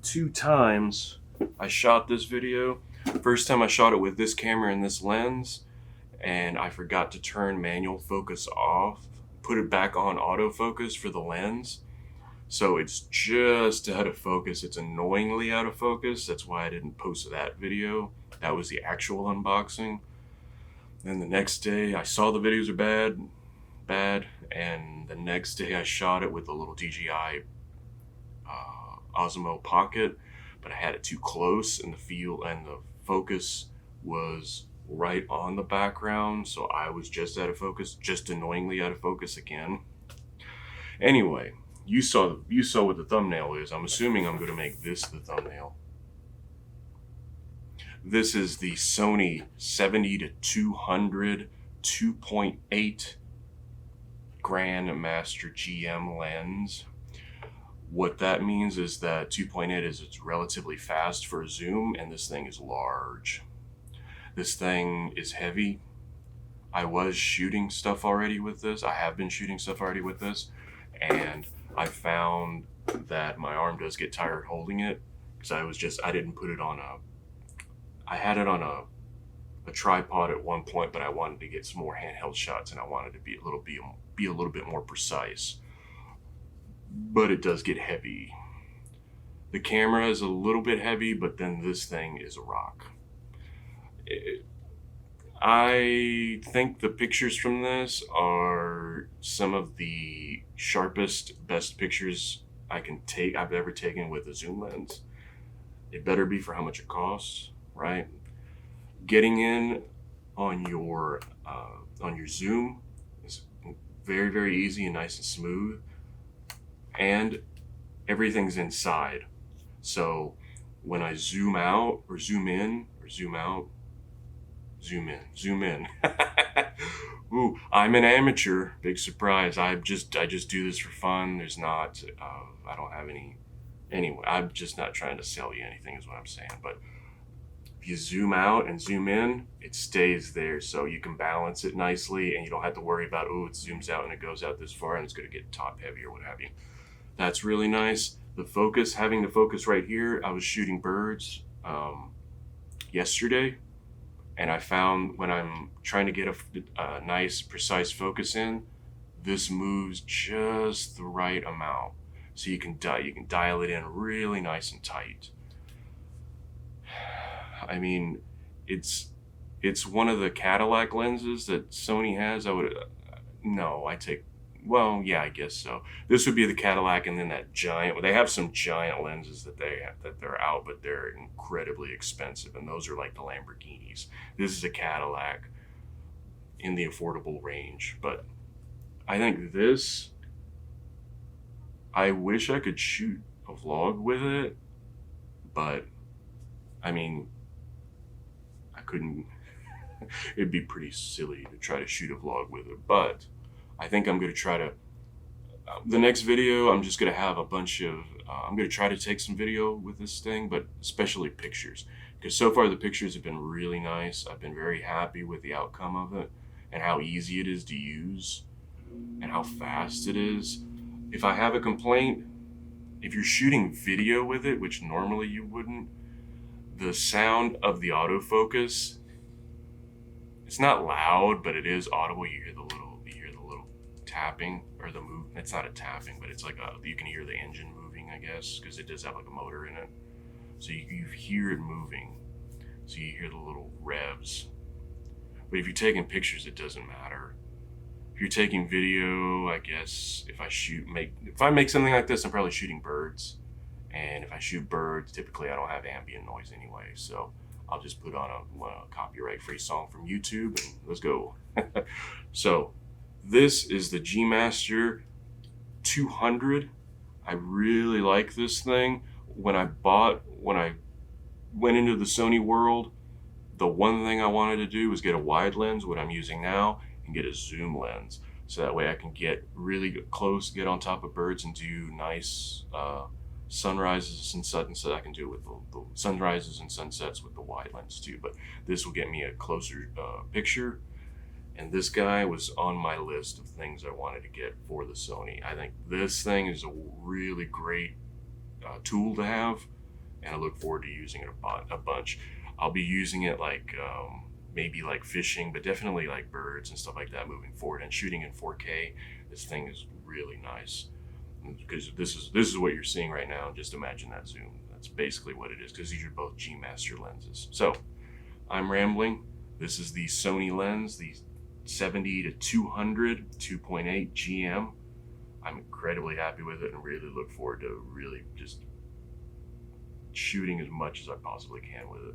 2 times I shot this video. First time I shot it with this camera and this lens, and I forgot to turn manual focus off, put it back on autofocus for the lens. So it's just out of focus. It's annoyingly out of focus. That's why I didn't post that video. That was the actual unboxing. Then the next day I saw the videos are bad, and the next day I shot it with a little DJI Osmo Pocket, but I had it too close, and the focus was right on the background, so I was just out of focus, just annoyingly out of focus again. Anyway, you saw what the thumbnail is. I'm assuming I'm going to make this the thumbnail. This is the Sony 70-200 2.8 GMaster GM lens. What that means is that 2.8 is it's relatively fast for a zoom, and this thing is large. This thing is heavy. I was shooting stuff already with this. I have been shooting stuff already with this, and I found that my arm does get tired holding it, because I didn't put it on I had it on a tripod at one point, but I wanted to get some more handheld shots, and I wanted to be a little bit more precise. But it does get heavy. The camera is a little bit heavy, but then this thing is a rock. I think the pictures from this are some of the sharpest, best pictures I've ever taken with a zoom lens. It better be for how much it costs, right? Getting in on your zoom is very, very easy and nice and smooth. And everything's inside. So when I zoom out or zoom in or zoom out, zoom in. Ooh, I'm an amateur. Big surprise. I just do this for fun. I don't have any. Anyway, I'm just not trying to sell you anything is what I'm saying. But if you zoom out and zoom in, it stays there. So you can balance it nicely, and you don't have to worry about, it zooms out and it goes out this far and it's going to get top heavy or what have you. That's really nice. Having the focus right here. I was shooting birds yesterday, and I found when I'm trying to get a nice, precise focus in, this moves just the right amount. So you can dial it in really nice and tight. I mean, it's one of the Cadillac lenses that Sony has. Well, yeah, I guess so. This would be the Cadillac, and then that giant. They have some giant lenses that they're out, but they're incredibly expensive, and those are like the Lamborghinis. This is a Cadillac in the affordable range, but I think this. I wish I could shoot a vlog with it, but I mean, I couldn't. It'd be pretty silly to try to shoot a vlog with it, but I think I'm going to try to, the next video, I'm just going to have I'm going to try to take some video with this thing, but especially pictures. Because so far the pictures have been really nice. I've been very happy with the outcome of it, and how easy it is to use, and how fast it is. If I have a complaint, if you're shooting video with it, which normally you wouldn't, the sound of the autofocus, it's not loud, but it is audible. You hear the little tapping, or the move. It's not a tapping, but it's like you can hear the engine moving, I guess, because it does have like a motor in it. So you hear it moving. So you hear the little revs. But if you're taking pictures, it doesn't matter. If you're taking video, I guess if I make something like this, I'm probably shooting birds. And if I shoot birds, typically I don't have ambient noise anyway. So I'll just put on a copyright-free song from YouTube, and let's go. So this is the GMaster 200. I really like this thing. When I went into the Sony world, the one thing I wanted to do was get a wide lens, what I'm using now, and get a zoom lens. So that way I can get really close, get on top of birds, and do nice sunrises and sunsets. I can do it with the sunrises and sunsets with the wide lens too. But this will get me a closer picture. And this guy was on my list of things I wanted to get for the Sony. I think this thing is a really great tool to have. and I look forward to using it a bunch. I'll be using it like maybe like fishing, but definitely like birds and stuff like that moving forward. And shooting in 4K, this thing is really nice, because this is what you're seeing right now. Just imagine that zoom. That's basically what it is, because these are both GMaster lenses. So I'm rambling. This is the Sony lens, the 70 to 200 2.8 GM. I'm incredibly happy with it and really look forward to really just shooting as much as I possibly can with it.